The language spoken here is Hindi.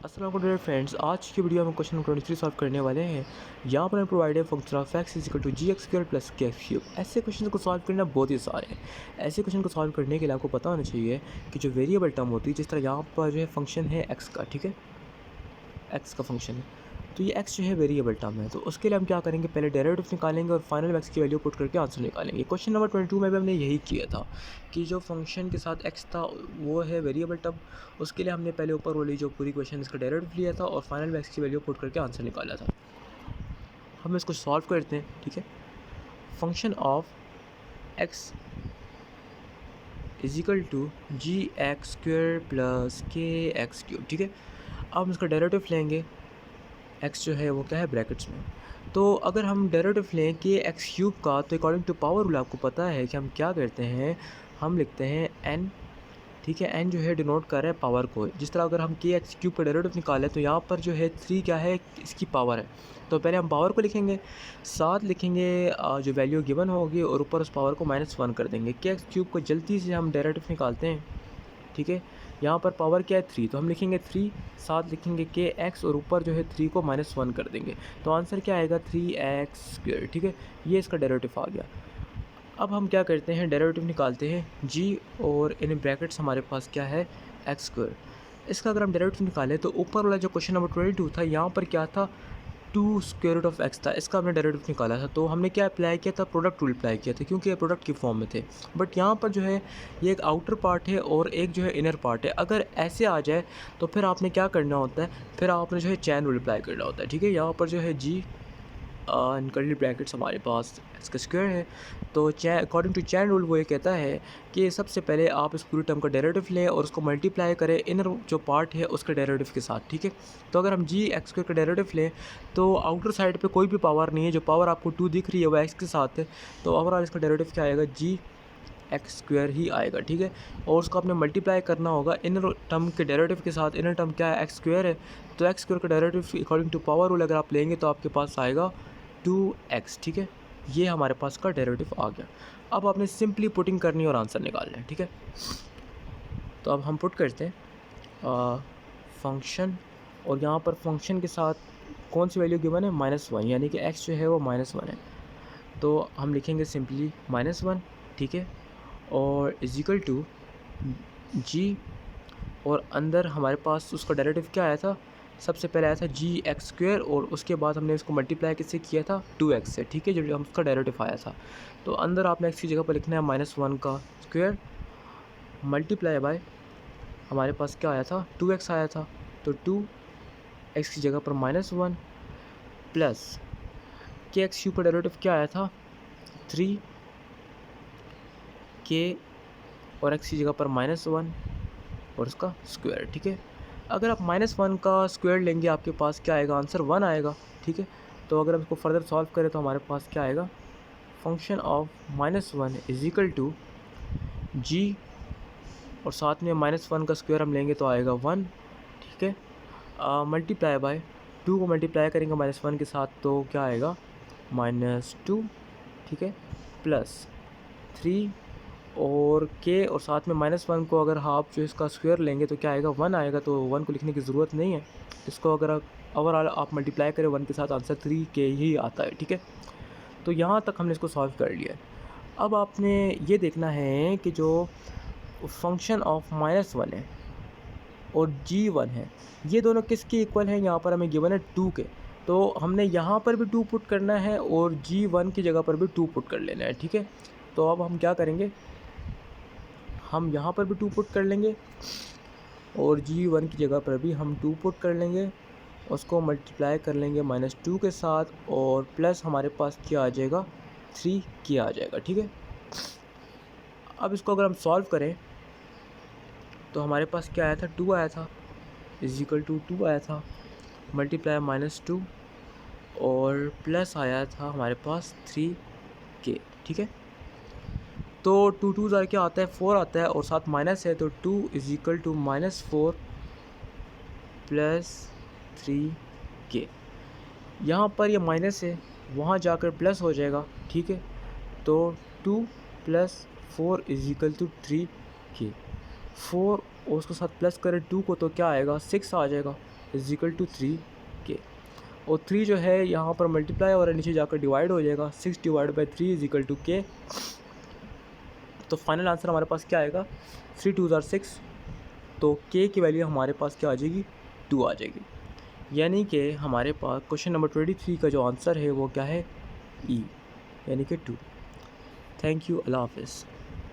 अस्सलाम वालेकुम फ्रेंड्स, आज की वीडियो में क्वेश्चन नंबर 23 सॉल्व करने वाले हैं। यहाँ पर provided function of x is equal to g x square plus k x cube. ऐसे क्वेश्चन को सॉल्व करना बहुत ही आसान है। ऐसे क्वेश्चन को सॉल्व करने के लिए आपको पता होना चाहिए कि जो वेरिएबल टर्म होती है, जिस तरह यहाँ पर जो है फंक्शन है एक्स का, ठीक है, एक्स का फंक्शन है, तो ये एक्स जो है वेरिएबल टर्म है। तो उसके लिए हम क्या करेंगे, पहले डेरिवेटिव निकालेंगे और फाइनल एक्स की वैल्यू पुट करके आंसर निकालेंगे। क्वेश्चन नंबर 22 में भी हमने यही किया था कि जो फंक्शन के साथ एक्स था वो है वेरिएबल टर्म। उसके लिए हमने पहले ऊपर वाली जो पूरी क्वेश्चन इसका डेरिवेटिव लिया था और फाइनल में एक्स की वैल्यू पुट करके आंसर निकाला था। हम इसको सॉल्व करते हैं, ठीक है। Function of x is equal to g x square plus k x cube, ठीक है। अब हम इसका डेरिवेटिव लेंगे। एक्स जो है वो क्या है, ब्रैकेट्स में। तो अगर हम डेरिवेटिव लें कि एक्स क्यूब का, तो अकॉर्डिंग टू पावर रूल आपको पता है कि हम क्या करते हैं, हम लिखते हैं एन, ठीक है। एन जो है डिनोट कर रहा है पावर को। जिस तरह अगर हम के एक्स क्यूब का डेरिवेटिव निकालें तो यहाँ पर जो है 3 क्या है, इसकी पावर है। तो पहले हम पावर को लिखेंगे, साथ लिखेंगे जो वैल्यू गिवन होगी और ऊपर उस पावर को -1 कर देंगे। के एक्स क्यूब को जल्दी से हम डेरिवेटिव निकालते हैं, ठीक है। यहाँ पर पावर क्या है 3, तो हम लिखेंगे 3, साथ लिखेंगे के एक्स और ऊपर जो है 3 को -1 कर देंगे। तो आंसर क्या आएगा, 3x स्क्वायर, ठीक है। ये इसका डेरिवेटिव आ गया। अब हम क्या करते हैं, डेरिवेटिव निकालते हैं g, और इन ब्रैकेट्स हमारे पास क्या है, एक्स स्क्वायर। इसका अगर हम डेरिवेटिव निकालें तो ऊपर वाला जो क्वेश्चन नंबर 22 था, यहाँ पर क्या था, 2 स्क्वायर रूट ऑफ एक्स था। इसका हमने डेरिवेटिव निकाला था। तो हमने क्या अप्लाई किया था, प्रोडक्ट रूल अप्लाई किया था, क्योंकि ये प्रोडक्ट की फॉर्म में थे। बट यहाँ पर जो है ये एक आउटर पार्ट है और एक जो है इनर पार्ट है। अगर ऐसे आ जाए तो फिर आपने क्या करना होता है, फिर आपने जो है चैन रूल अप्लाई करना होता है, ठीक है। यहाँ पर जो है जी इन कर्ली ब्रैकेट्स हमारे पास इसका स्क्वायर है। तो अकॉर्डिंग टू चैन रूल वो ये कहता है कि सबसे पहले आप इस पूरी टर्म का डेरिवेटिव लें और उसको मल्टीप्लाई करें इनर जो पार्ट है उसके डेरिवेटिव के साथ, ठीक है। तो अगर हम जी एक्स स्क्वायर का डेरिवेटिव लें तो आउटर साइड पे कोई भी पावर नहीं है, जो पावर आपको 2 दिख रही है वो एक्स के साथ है। तो ओवरऑल इसका डेरिवेटिव क्या आएगा, जी एक्स स्क्वायर ही आएगा, ठीक है। और उसको आपने मल्टीप्लाई करना होगा इनर टर्म के डेरिवेटिव के साथ। इनर टर्म क्या है, एक्स स्क्वायर है। तो एक्स स्क्वायर का derivative according to power rule अगर आप लेंगे तो आपके पास आएगा 2x, ठीक है। ये हमारे पास का डेरिवेटिव आ गया। अब आपने सिंपली पुटिंग करनी और आंसर निकालना है, ठीक है। तो अब हम पुट करते हैं फंक्शन, और यहाँ पर फंक्शन के साथ कौन सी वैल्यू गिवन है, -1, यानी कि x जो है वो -1 है। तो हम लिखेंगे सिंपली -1, ठीक है, और इज इक्वल टू जी, और अंदर हमारे पास उसका डेरिवेटिव क्या आया था, सबसे पहले आया था जी एक्स स्क्वायर, और उसके बाद हमने इसको मल्टीप्लाई किससे किया था, 2x से, ठीक है, जो हम उसका डेरिवेटिव आया था। तो अंदर आपने x की जगह पर लिखना है -1 का स्क्वायर मल्टीप्लाई बाय, हमारे पास क्या आया था, 2x आया था। तो 2x की जगह पर -1 प्लस के एक्स क्यूब का डेरिवेटिव क्या आया था, 3 के, और x की जगह पर -1 और उसका स्क्वायर, ठीक है। अगर आप -1 का स्क्वायर लेंगे आपके पास क्या आएगा, आंसर 1 आएगा, ठीक है। तो अगर हम इसको फर्दर सॉल्व करें तो हमारे पास क्या आएगा, function of -1 is equal to G, और साथ में -1 का स्क्वायर हम लेंगे तो आएगा 1, ठीक है, मल्टीप्लाई बाय 2 को मल्टीप्लाई करेंगे -1 के साथ तो क्या आएगा, -2, ठीक है, प्लस 3 और के, और साथ में -1 को अगर आप जो इसका स्क्वायर लेंगे तो क्या आएगा, 1 आएगा। तो 1 को लिखने की ज़रूरत नहीं है। इसको अगर ओवरऑल आप मल्टीप्लाई करें 1 के साथ, आंसर 3 के ही आता है, ठीक है। तो यहाँ तक हमने इसको सॉल्व कर लिया है। अब आपने ये देखना है कि जो फंक्शन ऑफ -1 है और g1 है, ये दोनों किसके इक्वल हैं, यहाँ पर हमें गिवन है 2 के। तो हमने यहाँ पर भी 2 पुट करना है और g1 की जगह पर भी 2 पुट कर लेना है, ठीक है। तो अब हम क्या करेंगे, हम यहाँ पर भी 2 पुट कर लेंगे और g1 की जगह पर भी हम 2 पुट कर लेंगे, उसको मल्टीप्लाई कर लेंगे -2 के साथ, और प्लस हमारे पास क्या आ जाएगा, 3 क्या आ जाएगा, ठीक है। अब इसको अगर हम सॉल्व करें तो हमारे पास क्या आया था, 2 आया था, इज इक्वल टू 2 आया था, मल्टीप्लाई -2 और प्लस आया था हमारे पास 3 के, ठीक है। तो 2 2 ज़ार क्या आता है, 4 आता है, और साथ माइनस है, तो 2 इज इक्वल टू -4 प्लस 3 के। यहाँ पर ये माइनस है, वहाँ जाकर प्लस हो जाएगा, ठीक है। तो 2 + 4 इज इक्वल टू 3 के। 4 और उसके साथ प्लस करें 2 को तो क्या आएगा, 6 आ जाएगा, इज इक्वल टू 3k। और 3 जो है यहाँ पर मल्टीप्लाई और नीचे जाकर डिवाइड हो जाएगा, 6 divide by 3 is equal to k। तो फाइनल आंसर हमारे पास क्या आएगा, 3 2 ज़ार 6। तो k की वैल्यू हमारे पास क्या आ जाएगी, 2 आ जाएगी। यानी कि हमारे पास क्वेश्चन नंबर 23 का जो आंसर है वो क्या है, ई, यानी कि 2। थैंक यू, अल्लाह हाफ़िज़।